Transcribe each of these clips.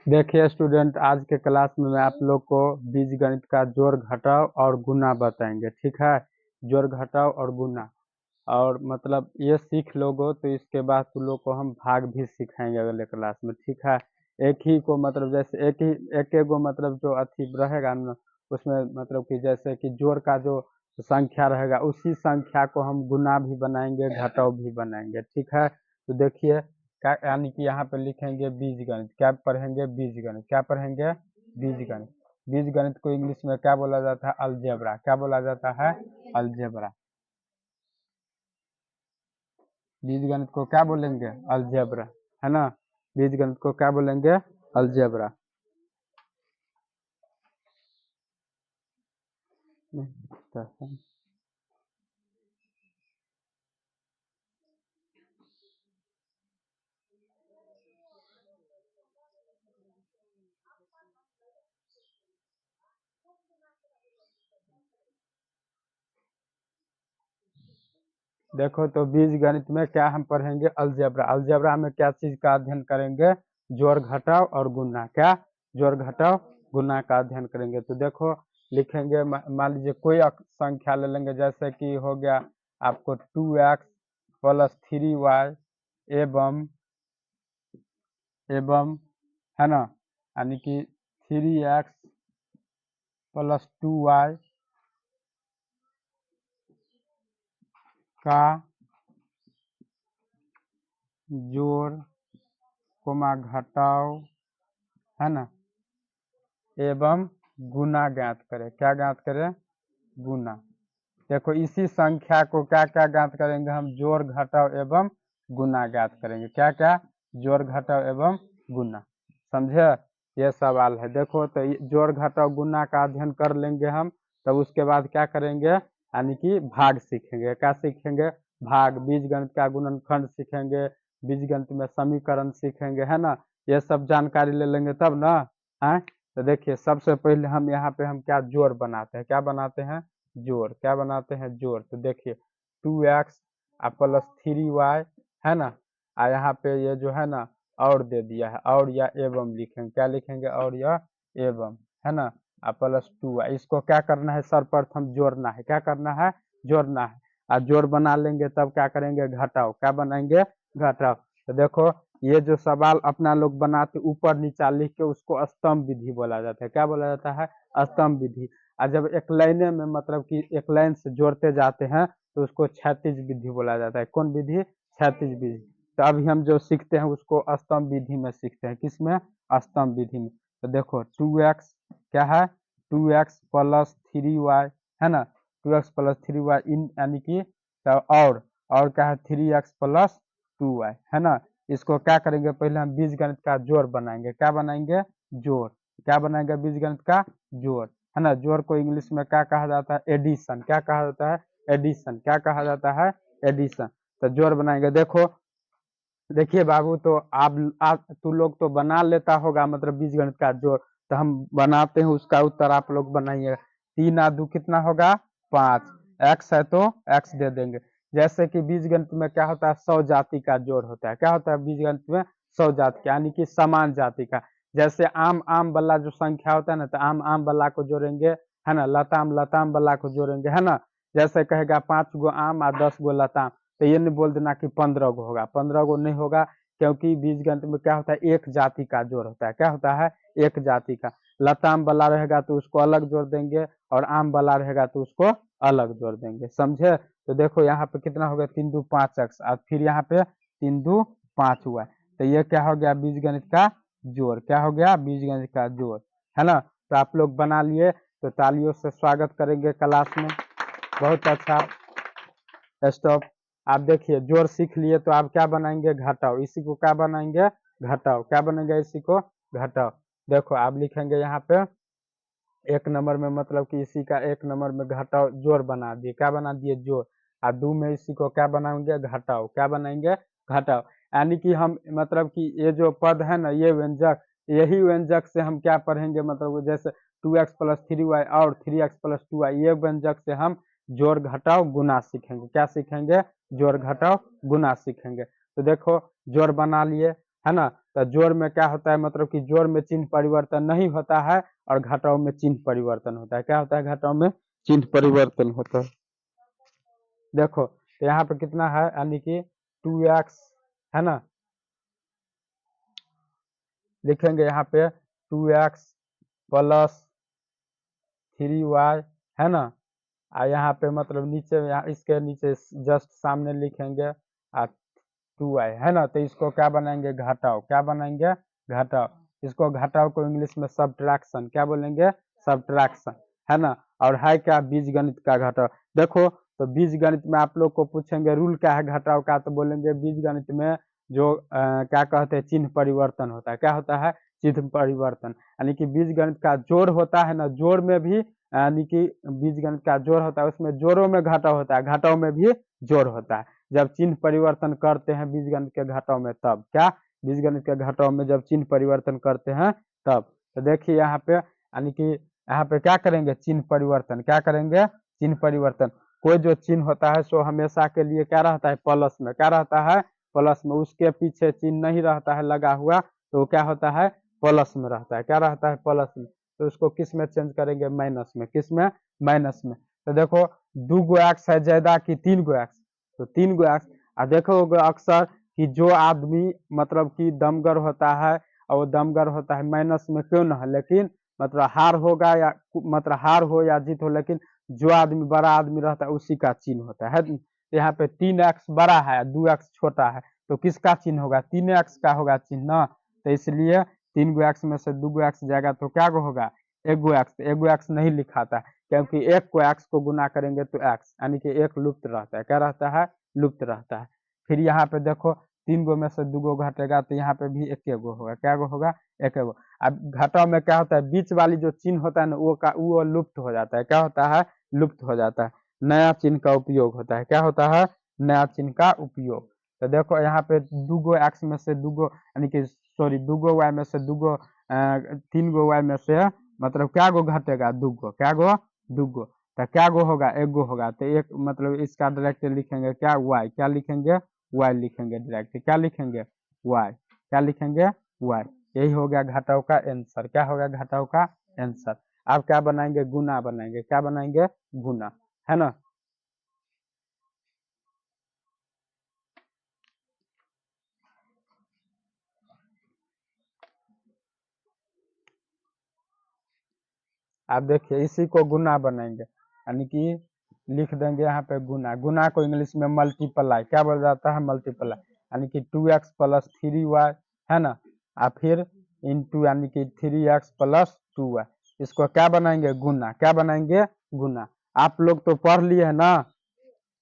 देखिए स्टूडेंट, आज के क्लास में मैं आप लोग को बीजगणित का जोड़ घटाव और गुना बताएंगे। ठीक है, जोड़ घटाव और गुना। और मतलब ये सीख लोगो तो इसके बाद तुम लोग को हम भाग भी सिखाएंगे अगले क्लास में। ठीक है, एक ही को मतलब जैसे एक गो मतलब जो अथी रहेगा ना, उसमें मतलब कि जैसे कि जोड़ का जो संख्या रहेगा उसी संख्या को हम गुना भी बनाएंगे, घटाव भी बनाएंगे। ठीक है, तो देखिए क्या, यानी कि यहाँ पे लिखेंगे बीजगणित। क्या पढ़ेंगे? बीजगणित। क्या पढ़ेंगे? बीजगणित। बीजगणित को इंग्लिश में क्या बोला जाता है? अलजेब्रा। क्या बोला जाता है? अलजेब्रा। बीजगणित को क्या बोलेंगे? अलजेब्रा, है ना। बीजगणित को क्या बोलेंगे? अलजेब्रा। देखो तो बीजगणित में क्या हम पढ़ेंगे? अलजेब्रा। अलजेब्रा में क्या चीज का अध्ययन करेंगे? जोड़ घटाव और गुना। क्या? जोड़ घटाव गुना का अध्ययन करेंगे। तो देखो लिखेंगे, मान लीजिए कोई संख्या ले लेंगे, जैसे कि हो गया आपको 2x प्लस 3y एवं है ना, यानी कि 3x प्लस 2y का जोड़ कोमा घटाव, है ना, एवं गुना ज्ञात करें। क्या ज्ञात करें? गुना। देखो इसी संख्या को क्या क्या ज्ञात करेंगे हम? जोड़ घटाव एवं गुना ज्ञात करेंगे। क्या क्या? जोड़ घटाव एवं गुना। समझे? ये सवाल है। देखो तो जोड़ घटाव गुना का अध्ययन कर लेंगे हम, तब उसके बाद क्या करेंगे? यानी कि भाग सीखेंगे। क्या सीखेंगे? भाग। बीजगणित का गुणनखंड सीखेंगे, बीजगणित में समीकरण सीखेंगे, है ना। ये सब जानकारी ले लेंगे तब ना। है तो देखिए सबसे पहले हम यहाँ पे हम क्या जोड़ बनाते हैं? क्या बनाते हैं? जोड़। क्या बनाते हैं? जोड़। तो देखिए 2x प्लस 3y, है ना, यहाँ पे ये जो है ना और दे दिया है, और या एवं लिखेंगे। क्या लिखेंगे? और या एवं, है ना, प्लस 2y। इसको क्या करना है? सर्वप्रथम जोड़ना है। क्या करना है? जोड़ना है। और जोड़ बना लेंगे तब क्या करेंगे? घटाव। क्या बनाएंगे? घटाव। तो देखो ये जो सवाल अपना लोग बनाते ऊपर नीचा लिख के, उसको स्तंभ विधि बोला जाता है। क्या बोला जाता है? स्तंभ विधि। और जब एक लाइने में मतलब कि एक लाइन से जोड़ते जाते हैं तो उसको क्षैतिज विधि बोला जाता है। कौन विधि? क्षैतिज विधि। तो अभी हम जो सीखते हैं उसको स्तंभ विधि में सीखते हैं। किसमें? स्तंभ विधि में। तो देखो 2x क्या है? 2x प्लस 3y, है ना, 2x प्लस 3y इन यानी कि तो और क्या है? 3x प्लस 2y, है ना। इसको क्या करेंगे? पहले हम बीजगणित का जोड़ बनाएंगे। क्या बनाएंगे? जोड़। क्या बनाएंगे? बीजगणित का जोड़, है ना। जोड़ को इंग्लिश में क्या कहा जाता है? एडिशन। क्या कहा जाता है? एडिशन। क्या कहा जाता है? एडिशन। तो जोड़ बनाएंगे। देखो देखिए बाबू, तो आप तू लोग तो बना लेता होगा मतलब बीजगणित का जोड़, तो हम बनाते हैं उसका उत्तर, आप लोग बनाइए। 3 आ 2 कितना होगा? 5। एक्स है तो एक्स दे देंगे। जैसे कि बीजगणित में क्या होता है? 100 जाति का जोड़ होता है। क्या होता है बीजगणित में? 100 जाति का, यानी कि समान जाति का। जैसे आम आम वाला जो संख्या होता है ना, तो आम आम वाला को जोड़ेंगे, है ना, लताम लताम वाला को जोड़ेंगे, है ना। जैसे कहेगा 5 गो आम और 10 गो लताम, तो ये नहीं बोल देना कि 15 गो होगा। 15 गो नहीं होगा, क्योंकि बीजगणित में क्या होता है? एक जाति का जोड़ होता है। क्या होता है? एक जाति का। लताम वाला रहेगा तो उसको अलग जोड़ देंगे, और आम वाला रहेगा तो उसको अलग जोड़ देंगे। समझे? तो देखो यहाँ पे कितना हो गया? 3 2 5 एक्स, और फिर यहाँ पे 3 2 5 हुआ। तो ये क्या हो गया? बीजगणित का जोड़। क्या हो गया? बीजगणित का जोड़, है ना। तो आप लोग बना लिए, तो तालियों से स्वागत करेंगे क्लास में। बहुत अच्छा। स्टॉप। आप देखिए जोड़ सीख लिए, तो आप क्या बनाएंगे? घटाव। इसी को क्या बनाएंगे? घटाव। क्या बनेगा? इसी को घटाव। देखो आप लिखेंगे यहाँ पे 1 नंबर में, मतलब कि इसी का 1 नंबर में घटाव जोड़ बना दिए। क्या बना दिए? जोड़। और 2 में इसी को क्या बनाएंगे? घटाव। क्या बनाएंगे? घटाव। यानी कि हम मतलब कि ये जो पद है ना, ये व्यंजक, यही व्यंजक से हम क्या पढ़ेंगे? मतलब जैसे 2x प्लस 3y और 3x प्लस 2y, ये व्यंजक से हम जोड़ घटाव गुना सीखेंगे। क्या सीखेंगे? जोड़ घटाव गुना सीखेंगे। तो देखो जोड़ बना लिए, है ना। तो जोड़ में क्या होता है, मतलब कि जोड़ में चिन्ह परिवर्तन नहीं होता है और घटाव में चिन्ह परिवर्तन होता है। क्या होता है? घटाव में चिन्ह परिवर्तन होता है। देखो तो यहाँ पे कितना है, यानी कि 2x, है ना। लिखेंगे यहाँ पे 2x प्लस 3y, है ना। और यहाँ पे मतलब नीचे, यहाँ इसके नीचे जस्ट सामने लिखेंगे 2y, है ना। तो इसको क्या बनाएंगे? घटाव। क्या बनाएंगे? घटाव। इसको घटाव को इंग्लिश में सब्ट्रैक्शन क्या बोलेंगे? सब्ट्रैक्शन, है ना। और है क्या? बीजगणित का घटाव। देखो तो बीजगणित में आप लोग को पूछेंगे रूल क्या है घटाव का, तो बोलेंगे बीजगणित में जो क्या कहते हैं, चिन्ह परिवर्तन होता है। क्या होता है? चिन्ह परिवर्तन। यानी कि बीजगणित का जोड़ होता है ना, जोड़ में भी, यानी कि बीजगणित का जोड़ होता है, उसमें जोड़ों में घटाव होता है, घटाव में भी जोड़ होता है। जब चिन्ह परिवर्तन करते हैं बीजगणित के घटाव में, तब क्या? बीजगणित के घटाव में जब चिन्ह परिवर्तन करते हैं तब। तो देखिए यहाँ पे, यानी कि यहाँ पे क्या करेंगे? चिन्ह परिवर्तन। क्या करेंगे? चिन्ह परिवर्तन। कोई जो चिन्ह होता है सो हमेशा के लिए क्या रहता है? प्लस में। क्या रहता है? प्लस में। उसके पीछे चिन्ह नहीं रहता है लगा हुआ, तो क्या होता है? प्लस में रहता है। क्या रहता है? प्लस में। तो उसको किस में चेंज करेंगे? माइनस में। किस में? माइनस में। तो देखो 2 एक्स है ज्यादा कि 3 एक्स, तो 3 एक्स। और देखोगे अक्सर कि जो आदमी मतलब कि दमगर होता है, और वो दमगर होता है माइनस में क्यों ना है, लेकिन मतलब हार होगा या मतलब हार हो या जीत हो, लेकिन जो आदमी बड़ा आदमी रहता है उसी का चिन्ह होता है। यहाँ पे 3 एक्स बड़ा है, 2 एक्स छोटा है, तो किसका चिन्ह होगा? 3 एक्स का होगा चिन्ह ना। तो इसलिए 3 एक्स में से 2 एक्स जाएगा तो क्या होगा? 1 एक्स। 1 एक्स नहीं लिखाता, क्योंकि एक को एक्स को गुना करेंगे तो एक्स, यानी कि एक लुप्त रहता है। क्या रहता है? लुप्त रहता है। फिर यहाँ पे देखो 3 में से 2 घटेगा तो यहाँ पे भी 1 होगा। क्या होगा? 1। अब घटाव में क्या होता है? बीच वाली जो चिन्ह होता है ना, वो लुप्त हो जाता है। क्या होता है? लुप्त हो जाता है। नया चिन्ह का उपयोग होता है। क्या होता है? नया चिन्ह का उपयोग। तो देखो यहाँ पे 2 एक्स में से 2, यानी कि सॉरी 2 वाई में से 3 वाई में से मतलब क्या घटेगा? 2। क्या 2। तो क्या होगा? 1 होगा। तो एक मतलब इसका डायरेक्ट लिखेंगे क्या? वाई। क्या लिखेंगे? वाई लिखेंगे डायरेक्ट। क्या लिखेंगे? वाई। क्या लिखेंगे? वाई। यही हो गया घटाव का आंसर। क्या होगा घटाव का आंसर? अब क्या बनाएंगे? गुना बनाएंगे। क्या बनाएंगे? गुना, है ना। आप देखिए इसी को गुना बनाएंगे, यानी कि लिख देंगे यहाँ पे गुना। गुना को इंग्लिश में मल्टीप्लाई क्या बोला जाता है? मल्टीप्लाई। यानी कि 2 एक्स प्लस 3 वाई, है ना। और फिर इंटू, यानी कि 3 एक्स प्लस 2 वाई। इसको क्या बनाएंगे? गुना। क्या बनाएंगे? गुना। आप लोग तो पढ़ लिए है ना।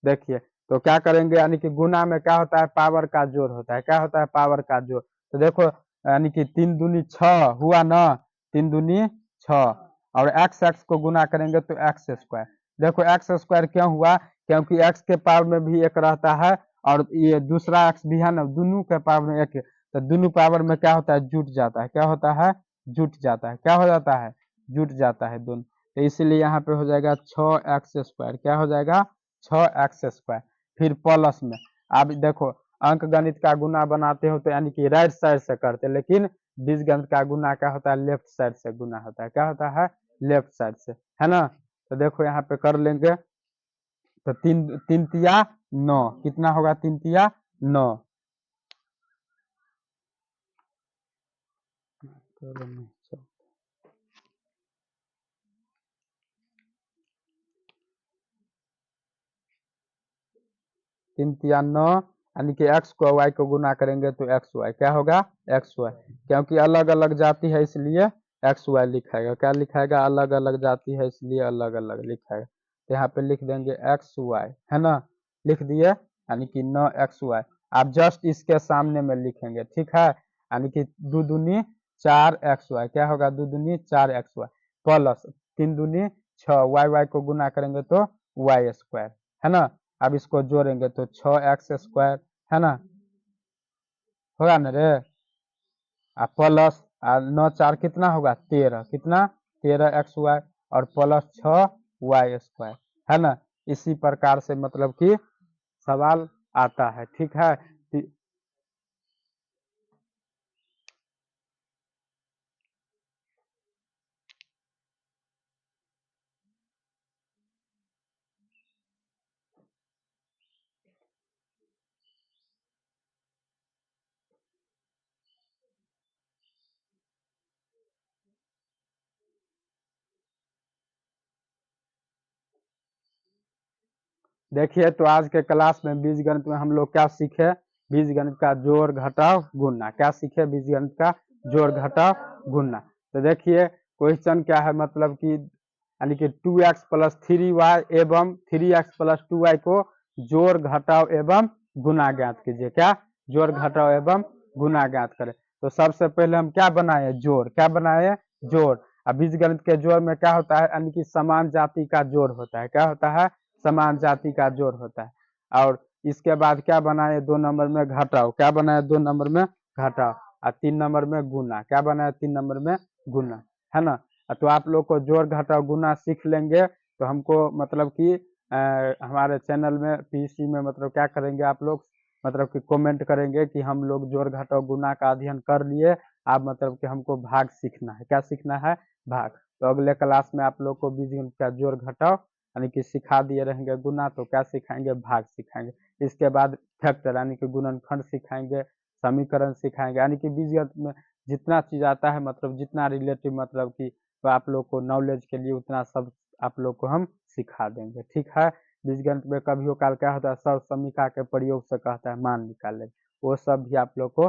देखिए तो क्या करेंगे, यानी कि गुना में क्या होता है? पावर का जोड़ होता है। क्या होता है? पावर का जोड़। तो देखो यानी कि 3 दूनी 6 हुआ ना, 3 दूनी 6, और एक्स एक्स को गुना करेंगे तो एक्स स्क्वायर। देखो एक्स स्क्वायर क्यों हुआ? क्योंकि एक्स के पावर में भी एक रहता है और ये दूसरा एक्स भी है ना, दोनों के पावर में एक, तो दोनों पावर में क्या होता है? जुट जाता है। क्या होता है? जुट जाता है। क्या हो जाता है? जुट जाता है दोनों। तो इसीलिए यहाँ पे हो जाएगा 6 एक्स स्क्वायर। क्या हो जाएगा? 6 एक्स स्क्वायर। फिर प्लस में, अब देखो अंक गणित का गुना बनाते हो तो यानी कि राइट साइड से करते, लेकिन बीजगणित का गुना क्या होता है? लेफ्ट साइड से गुना होता है। क्या होता है? लेफ्ट साइड से, है ना। तो देखो यहाँ पे कर लेंगे, तो 3 3 तिया 9, कितना होगा? 3 तिया 9। 3 तिया 9, यानी कि एक्स को वाई को गुना करेंगे तो एक्स वाई। क्या होगा? X Y. क्योंकि अलग अलग जाति है इसलिए एक्स वाई लिखाएगा। क्या लिखाएगा? अलग अलग जाति है इसलिए अलग अलग लिखाएगा। तो यहाँ पे लिख देंगे एक्स वाई, है ना। लिख दिए, यानी कि 9 एक्स वाई। आप जस्ट इसके सामने में लिखेंगे, ठीक है। यानी कि 2 दूनी 4 एक्स वाई। क्या होगा? 2 दूनी 4 एक्स वाई प्लस 3 दूनी 6, वाई वाई को गुना करेंगे तो वाई स्क्वायर, है ना। अब इसको जोड़ेंगे तो 6 एक्स स्क्वायर, है ना। होगा ना रे। प्लस 9 4 कितना होगा? 13। कितना? 13 एक्स वाई और प्लस 6 वाई स्क्वायर, है ना। इसी प्रकार से मतलब कि सवाल आता है। ठीक है। देखिए तो आज के क्लास में बीजगणित में हम लोग क्या सीखे, बीजगणित का जोड़ घटाव गुणा। क्या सीखे, बीजगणित का जोड़ घटाव गुणा। तो देखिए क्वेश्चन क्या है, मतलब कि यानी कि 2x प्लस 3y एवं 3x प्लस 2y को जोड़ घटाव एवं गुणा ज्ञात कीजिए। क्या, जोड़ घटाव एवं गुणा ज्ञात करें। तो सबसे पहले हम क्या बनाए, जोड़। क्या बनाए, जोड़। अब बीजगणित के जोड़ में क्या होता है, यानी कि समान जाति का जोड़ होता है। क्या होता है, समान जाति का जोड़ होता है। और इसके बाद क्या बनाए, 2 नंबर में घटाव। क्या बनाए, 2 नंबर में घटाव। और 3 नंबर में गुना। क्या बनाए, 3 नंबर में गुना, है ना। तो आप लोग को जोड़ घटाव गुना सीख लेंगे तो हमको मतलब कि हमारे चैनल में पीसी में मतलब क्या करेंगे आप लोग, मतलब कि कमेंट करेंगे कि हम लोग जोड़ घटाव गुना का अध्ययन कर लिए, आप मतलब कि हमको भाग सीखना है। क्या सीखना है, भाग। तो अगले क्लास में आप लोग को बीजगणित का जोड़ घटाव यानी कि सिखा दिए रहेंगे गुना, तो क्या सिखाएंगे, भाग सिखाएंगे। इसके बाद फैक्टर यानी कि गुणनखंड सिखाएंगे, समीकरण सिखाएंगे, यानी कि बीजगणित में जितना चीज आता है, मतलब जितना रिलेटिव मतलब कि तो आप लोग को नॉलेज के लिए उतना सब आप लोग को हम सिखा देंगे। ठीक है। बीजगणित में कभी काल क्या होता है, सब समीका के प्रयोग से कहता है मान निकाले, वो सब भी आप लोग को